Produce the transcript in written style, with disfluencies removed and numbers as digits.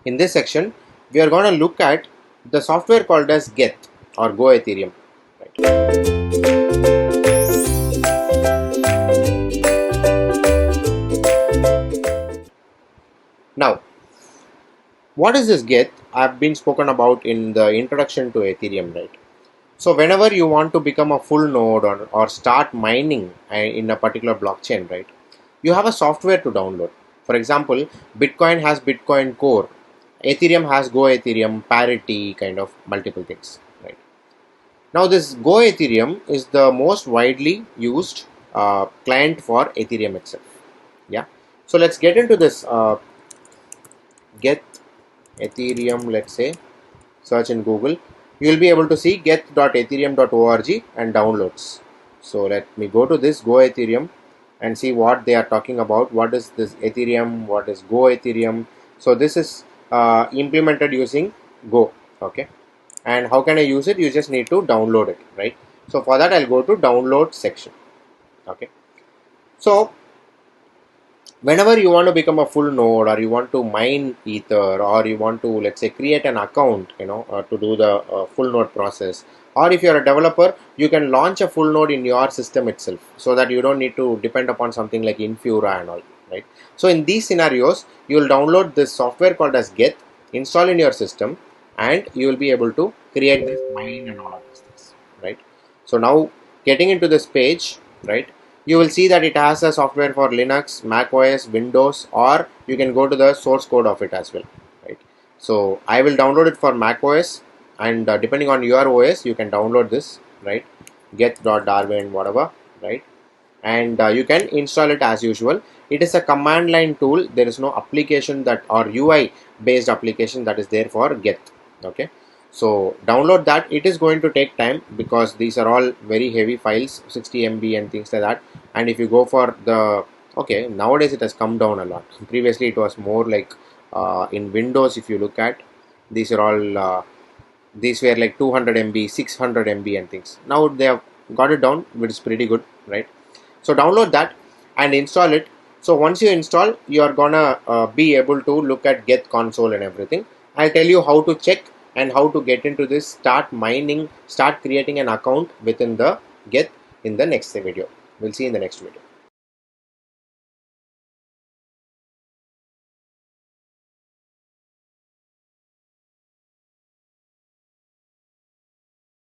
In this section, we are going to look at the software called as Geth or Go Ethereum. Now, what is this Geth? I've been spoken about in the introduction to Ethereum, right? So whenever you want to become a full node or start mining in a particular blockchain, right, you have a software to download. For example, Bitcoin has Bitcoin Core, Ethereum has Go Ethereum, Parity, kind of multiple things, right? Now this Go Ethereum is the most widely used client for Ethereum itself. Yeah. So let's get into this Geth Ethereum, let's say, search in Google. You will be able to see geth.ethereum.org and downloads. So let me go to this Go Ethereum and see what they are talking about. What is this Ethereum? What is Go Ethereum? So this is implemented using Go. Okay. And how can I use it? You just need to download it, right? So for that, I'll go to download section. Okay. So whenever you want to become a full node, or you want to mine ether, or you want to, let's say, create an account, to do the full node process, or if you're a developer, you can launch a full node in your system itself, so that you don't need to depend upon something like Infura and all, right? So in these scenarios, you will download this software called as Geth, install in your system, and you will be able to create this mine and all of these things, right? So now, getting into this page, right, you will see that it has a software for Linux, Mac OS, Windows, or you can go to the source code of it as well, right? So I will download it for Mac OS, and depending on your OS, you can download this, right? Geth.darwin, whatever, right? And you can install it as usual. It is a command line tool. There is no application that, or UI based application that is there for Geth. Okay. So download that. It is going to take time because these are all very heavy files, 60 MB and things like that. And if you go for the, okay, nowadays it has come down a lot. Previously it was more like in Windows, if you look at, these are all these were like 200 MB, 600 MB and things. Now they have got it down, which is pretty good, right? So download that and install it. So once you install, you are gonna be able to look at Geth console and everything. I'll tell you how to check and how to get into this, start mining, start creating an account within the Geth in the next video. We'll see in the next video.